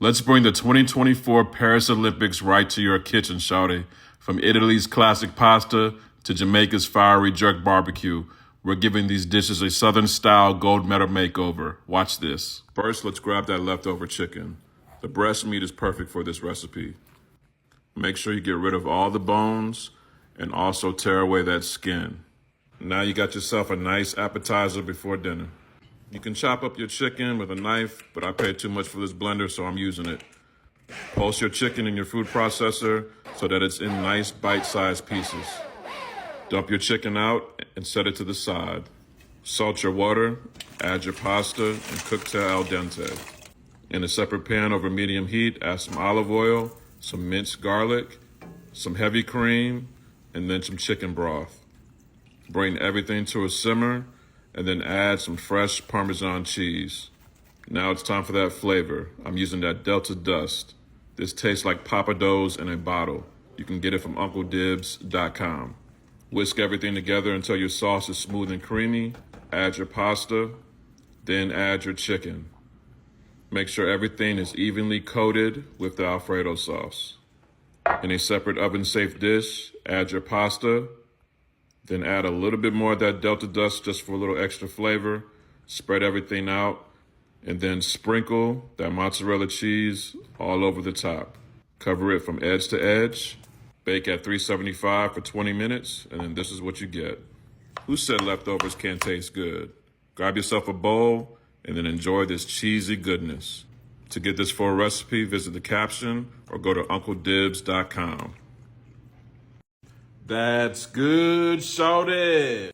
Let's bring the 2024 Paris Olympics right to your kitchen, shawty. From Italy's classic pasta to Jamaica's fiery jerk barbecue, we're giving these dishes a Southern-style gold medal makeover. Watch this. First, let's grab that leftover chicken. The breast meat is perfect for this recipe. Make sure you get rid of all the bones and also tear away that skin. Now you got yourself a nice appetizer before dinner. You can chop up your chicken with a knife, but I paid too much for this blender, so I'm using it. Pulse your chicken in your food processor so that it's in nice bite-sized pieces. Dump your chicken out and set it to the side. Salt your water, add your pasta, and cook till al dente. In a separate pan over medium heat, add some olive oil, some minced garlic, some heavy cream, and then some chicken broth. Bring everything to a simmer, and then add some fresh Parmesan cheese. Now it's time for that flavor. I'm using that Delta Dust. This tastes like Papados in a bottle. You can get it from UncleDibbz.com. Whisk everything together until your sauce is smooth and creamy. Add your pasta, then add your chicken. Make sure everything is evenly coated with the Alfredo sauce. In a separate oven-safe dish, add your pasta, then add a little bit more of that Delta Dust just for a little extra flavor. Spread everything out, and then sprinkle that mozzarella cheese all over the top. Cover it from edge to edge. Bake at 375 for 20 minutes, and then this is what you get. Who said leftovers can't taste good? Grab yourself a bowl, and then enjoy this cheesy goodness. To get this full recipe, visit the caption or go to UncleDibbz.com. That's good, shawty.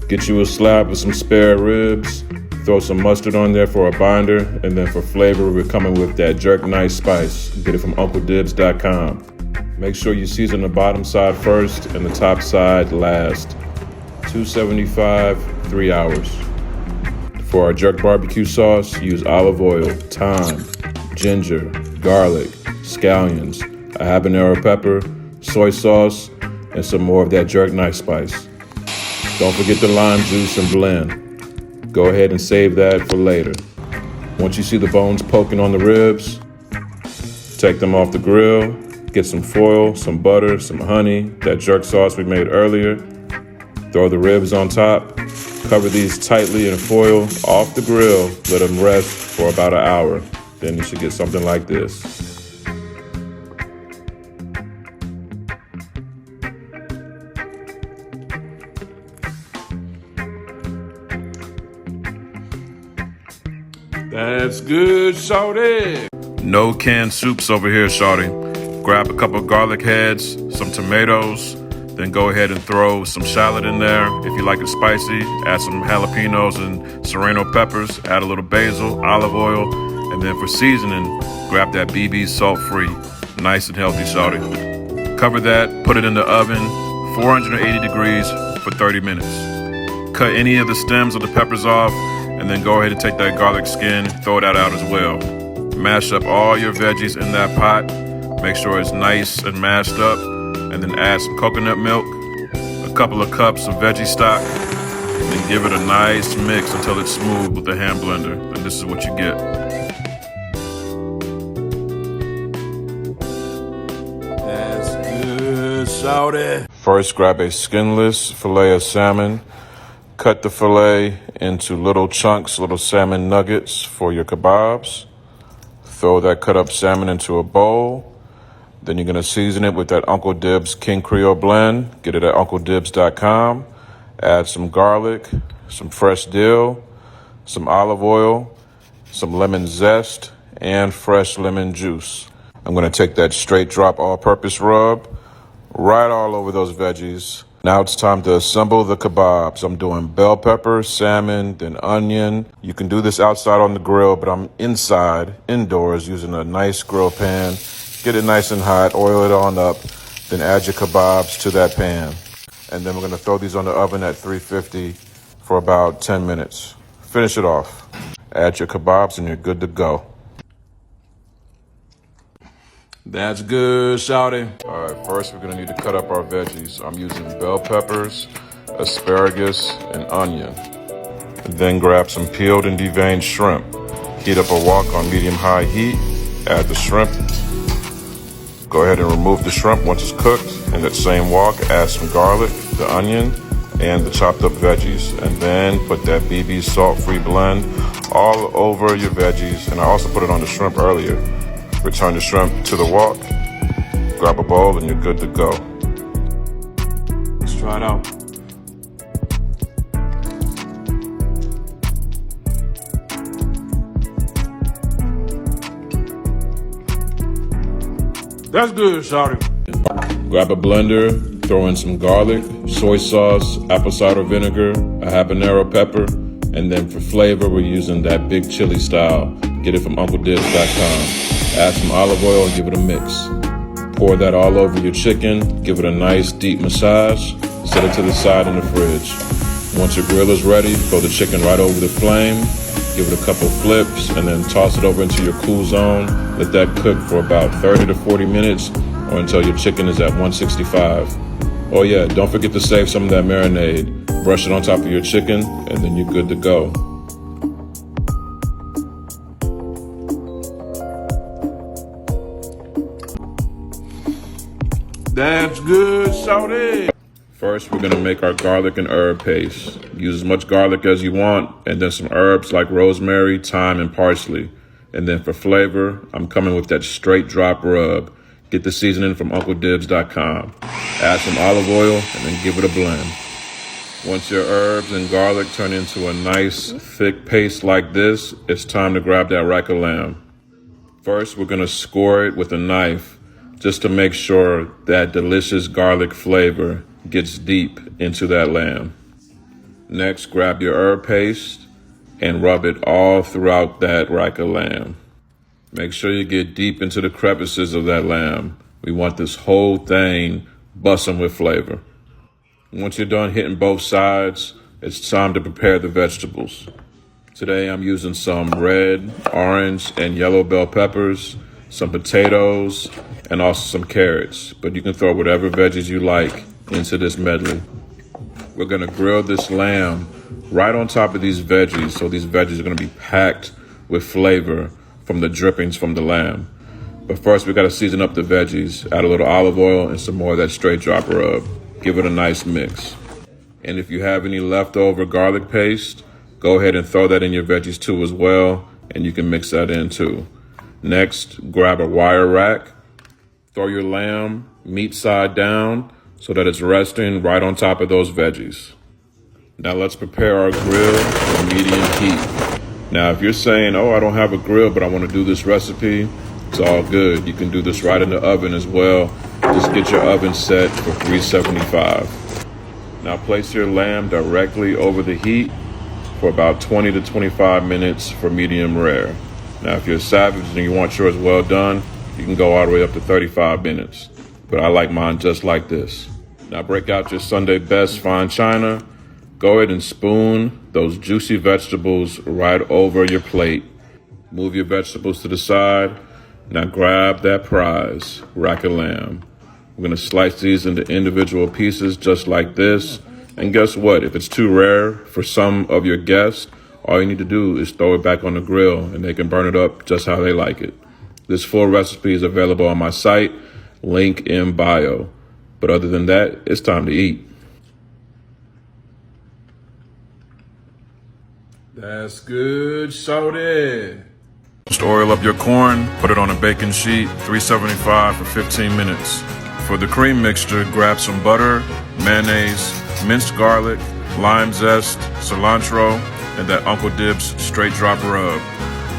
Get you a slab of some spare ribs. Throw some mustard on there for a binder. And then for flavor, we're coming with that jerk nice spice. Get it from UncleDibbz.com. Make sure you season the bottom side first and the top side last. 275, 3 hours. For our jerk barbecue sauce, use olive oil, thyme, ginger, garlic, scallions, a habanero pepper, soy sauce, and some more of that jerk nice spice. Don't forget the lime juice and blend. Go ahead and save that for later. Once you see the bones poking on the ribs, take them off the grill, get some foil, some butter, some honey, that jerk sauce we made earlier. Throw the ribs on top. Cover these tightly in foil off the grill. Let them rest for about an hour. Then you should get something like this. That's good, shawty. No canned soups over here, shawty. Grab a couple garlic heads, some tomatoes, then go ahead and throw some shallot in there. If you like it spicy, add some jalapenos and serrano peppers, add a little basil, olive oil, and then for seasoning, grab that BB salt-free. Nice and healthy, shawty. Cover that, put it in the oven, 480 degrees for 30 minutes. Cut any of the stems of the peppers off, and then go ahead and take that garlic skin, throw that out as well. Mash up all your veggies in that pot. Make sure it's nice and mashed up, and then add some coconut milk, a couple of cups of veggie stock, and then give it a nice mix until it's smooth with the hand blender. And this is what you get. That's good, shawty. First, grab a skinless fillet of salmon. Cut the fillet into little chunks, little salmon nuggets for your kebabs. Throw that cut up salmon into a bowl. Then you're going to season it with that Uncle Dibbz King Creole blend. Get it at UncleDibbz.com. Add some garlic, some fresh dill, some olive oil, some lemon zest, and fresh lemon juice. I'm going to take that straight drop all-purpose rub right all over those veggies. Now it's time to assemble the kebabs. I'm doing bell pepper, salmon, then onion. You can do this outside on the grill, but I'm indoors, using a nice grill pan. Get it nice and hot, oil it on up, then add your kebabs to that pan. And then we're gonna throw these on the oven at 350 for about 10 minutes. Finish it off. Add your kebabs and you're good to go. That's good, shawty. All right, first we're gonna need to cut up our veggies. I'm using bell peppers, asparagus, and onion. And then grab some peeled and deveined shrimp. Heat up a wok on medium-high heat. Add the shrimp. Go ahead and remove the shrimp once it's cooked. In that same wok, add some garlic, the onion, and the chopped up veggies. And then put that BB salt-free blend all over your veggies. And I also put it on the shrimp earlier. Return the shrimp to the wok. Grab a bowl and you're good to go. Let's try it out. That's good, shawty. Grab a blender, throw in some garlic, soy sauce, apple cider vinegar, a habanero pepper, and then for flavor, we're using that big chili style. Get it from UncleDibbz.com. Add some olive oil and give it a mix. Pour that all over your chicken, give it a nice deep massage, set it to the side in the fridge. Once your grill is ready, throw the chicken right over the flame, give it a couple flips, and then toss it over into your cool zone. Let that cook for about 30 to 40 minutes or until your chicken is at 165. Oh yeah, don't forget to save some of that marinade. Brush it on top of your chicken, and then you're good to go. That's good, shawty. First, we're gonna make our garlic and herb paste. Use as much garlic as you want, and then some herbs like rosemary, thyme, and parsley. And then for flavor, I'm coming with that straight drop rub. Get the seasoning from UncleDibbz.com. Add some olive oil, and then give it a blend. Once your herbs and garlic turn into a nice, thick paste like this, it's time to grab that rack of lamb. First, we're gonna score it with a knife, just to make sure that delicious garlic flavor gets deep into that lamb. Next, grab your herb paste and rub it all throughout that rack of lamb. Make sure you get deep into the crevices of that lamb. We want this whole thing busting with flavor. Once you're done hitting both sides, it's time to prepare the vegetables. Today I'm using some red, orange, and yellow bell peppers, some potatoes, and also some carrots, but you can throw whatever veggies you like into this medley. We're gonna grill this lamb right on top of these veggies, so these veggies are gonna be packed with flavor from the drippings from the lamb. But first we gotta season up the veggies, add a little olive oil and some more of that straight drop rub. Give it a nice mix. And if you have any leftover garlic paste, go ahead and throw that in your veggies too as well, and you can mix that in too. Next, grab a wire rack, throw your lamb meat side down so that it's resting right on top of those veggies. Now let's prepare our grill for medium heat. Now if you're saying, oh, I don't have a grill, but I want to do this recipe, it's all good. You can do this right in the oven as well. Just get your oven set for 375. Now place your lamb directly over the heat for about 20 to 25 minutes for medium rare. Now if you're savage and you want yours well done, you can go all the way up to 35 minutes. But I like mine just like this. Now break out your Sunday best fine china. Go ahead and spoon those juicy vegetables right over your plate. Move your vegetables to the side. Now grab that prize, rack of lamb. We're gonna slice these into individual pieces just like this. And guess what? If it's too rare for some of your guests, all you need to do is throw it back on the grill and they can burn it up just how they like it. This full recipe is available on my site, link in bio. But other than that, it's time to eat. That's good, shawty. Just oil up your corn, put it on a baking sheet, 375 for 15 minutes. For the cream mixture, grab some butter, mayonnaise, minced garlic, lime zest, cilantro, and that Uncle Dibbz straight drop rub.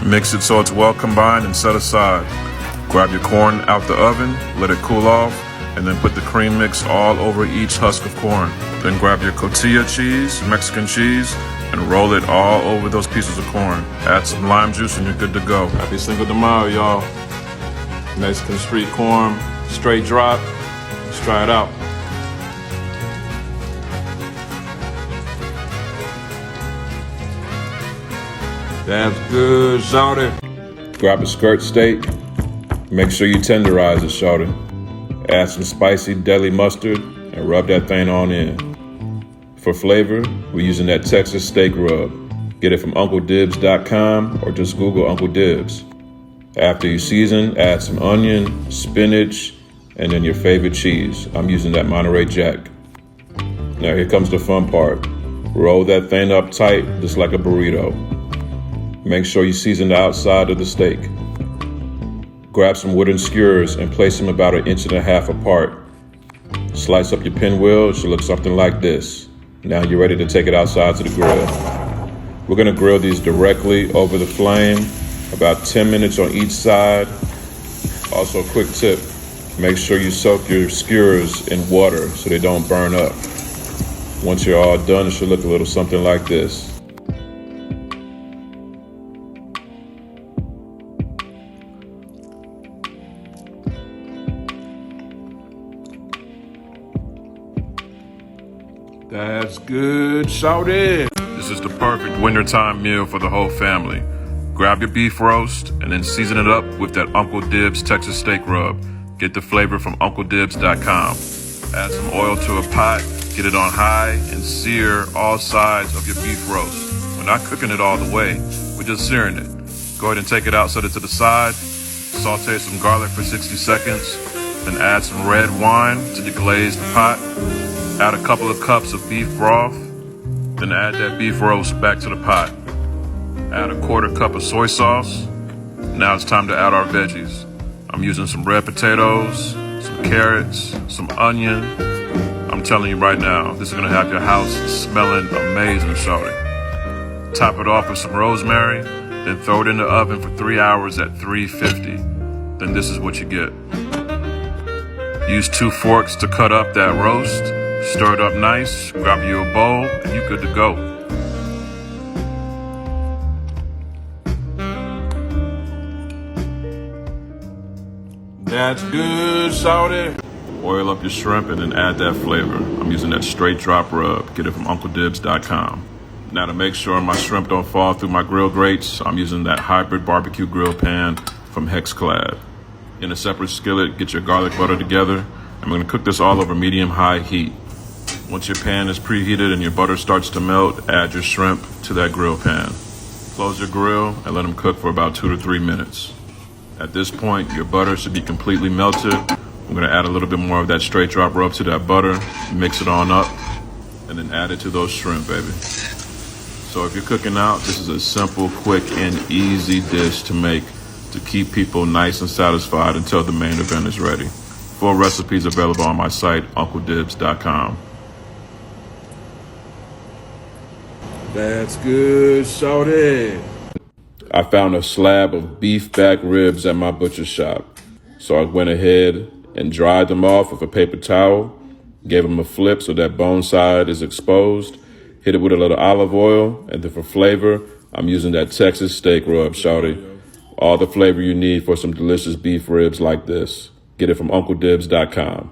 Mix it so it's well combined and set aside. Grab your corn out the oven, let it cool off, and then put the cream mix all over each husk of corn. Then grab your cotija cheese, Mexican cheese, and roll it all over those pieces of corn. Add some lime juice and you're good to go. Happy Cinco de Mayo, y'all. Mexican street corn, straight drop. Let's try it out. That's good, shawty. Grab a skirt steak. Make sure you tenderize it, shawty. Add some spicy deli mustard and rub that thing on in. For flavor, we're using that Texas steak rub. Get it from UncleDibbz.com or just Google Uncle Dibbz. After you season, add some onion, spinach, and then your favorite cheese. I'm using that Monterey Jack. Now here comes the fun part. Roll that thing up tight, just like a burrito. Make sure you season the outside of the steak. Grab some wooden skewers and place them about 1.5 inches apart. Slice up your pinwheel, it should look something like this. Now you're ready to take it outside to the grill. We're gonna grill these directly over the flame, about 10 minutes on each side. Also, a quick tip, make sure you soak your skewers in water so they don't burn up. Once you're all done, it should look a little something like this. That's good, shawty. This is the perfect wintertime meal for the whole family. Grab your beef roast and then season it up with that Uncle Dibbz Texas steak rub. Get the flavor from UncleDibbz.com. Add some oil to a pot, get it on high, and sear all sides of your beef roast. We're not cooking it all the way, we're just searing it. Go ahead and take it out, set it to the side, saute some garlic for 60 seconds, then add some red wine to deglaze the pot. Add a couple of cups of beef broth, then add that beef roast back to the pot. Add 1/4 cup of soy sauce. Now it's time to add our veggies. I'm using some red potatoes, some carrots, some onion. I'm telling you right now, this is gonna have your house smelling amazing, shawty. Top it off with some rosemary, then throw it in the oven for 3 hours at 350. Then this is what you get. Use 2 forks to cut up that roast. Stir it up nice, grab you a bowl, and you're good to go. That's good, shawty. Oil up your shrimp and then add that flavor. I'm using that straight drop rub. Get it from UncleDibbz.com. Now to make sure my shrimp don't fall through my grill grates, I'm using that hybrid barbecue grill pan from Hexclad. In a separate skillet, get your garlic butter together, and we're gonna cook this all over medium-high heat. Once your pan is preheated and your butter starts to melt, add your shrimp to that grill pan. Close your grill and let them cook for about 2 to 3 minutes. At this point, your butter should be completely melted. I'm gonna add a little bit more of that straight drop rub to that butter, mix it on up, and then add it to those shrimp, baby. So if you're cooking out, this is a simple, quick, and easy dish to make to keep people nice and satisfied until the main event is ready. Full recipes available on my site, UncleDibbz.com. That's good, shawty. I found a slab of beef back ribs at my butcher shop. So I went ahead and dried them off with a paper towel, gave them a flip so that bone side is exposed, hit it with a little olive oil, and then for flavor, I'm using that Texas steak rub, shawty. All the flavor you need for some delicious beef ribs like this. Get it from UncleDibbz.com.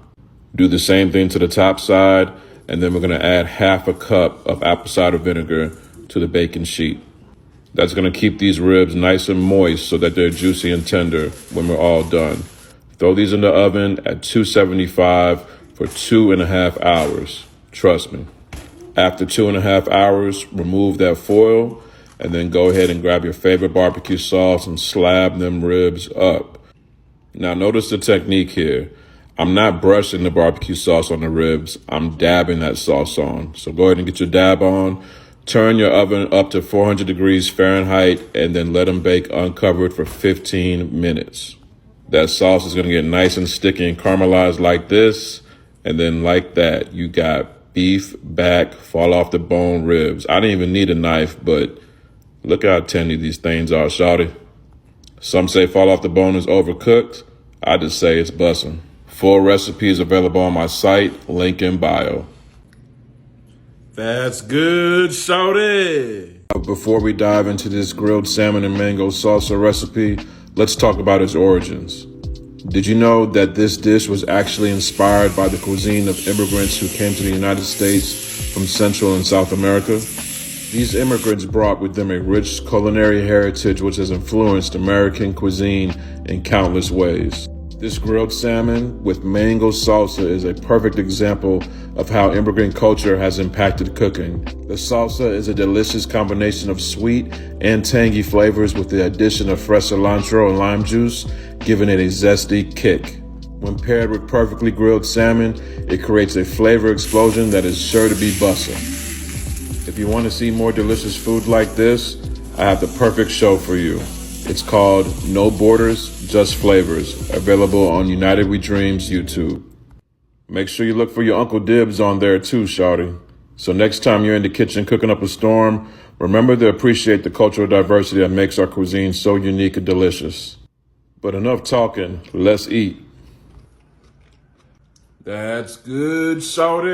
Do the same thing to the top side, and then we're gonna add 1/2 cup of apple cider vinegar to the bacon sheet. That's gonna keep these ribs nice and moist so that they're juicy and tender when we're all done. Throw these in the oven at 275 for 2.5 hours. Trust me. After 2.5 hours, remove that foil and then go ahead and grab your favorite barbecue sauce and slab them ribs up. Now notice the technique here. I'm not brushing the barbecue sauce on the ribs. I'm dabbing that sauce on. So go ahead and get your dab on. Turn your oven up to 400 degrees Fahrenheit and then let them bake uncovered for 15 minutes. That sauce is gonna get nice and sticky and caramelized like this. And then like that, you got beef back, fall off the bone ribs. I didn't even need a knife, but look how tender these things are, shawty. Some say fall off the bone is overcooked. I just say it's bussin'. Full recipe is available on my site, link in bio. That's good, shawty. Before we dive into this grilled salmon and mango salsa recipe, let's talk about its origins. Did you know that this dish was actually inspired by the cuisine of immigrants who came to the United States from Central and South America? These immigrants brought with them a rich culinary heritage which has influenced American cuisine in countless ways. This grilled salmon with mango salsa is a perfect example of how immigrant culture has impacted cooking. The salsa is a delicious combination of sweet and tangy flavors with the addition of fresh cilantro and lime juice, giving it a zesty kick. When paired with perfectly grilled salmon, it creates a flavor explosion that is sure to be bussin'. If you want to see more delicious food like this, I have the perfect show for you. It's called No Borders, Just Flavors, available on United We Dream's YouTube. Make sure you look for your Uncle Dibbz on there too, shawty. So next time you're in the kitchen cooking up a storm, remember to appreciate the cultural diversity that makes our cuisine so unique and delicious. But enough talking, let's eat. That's good, shawty.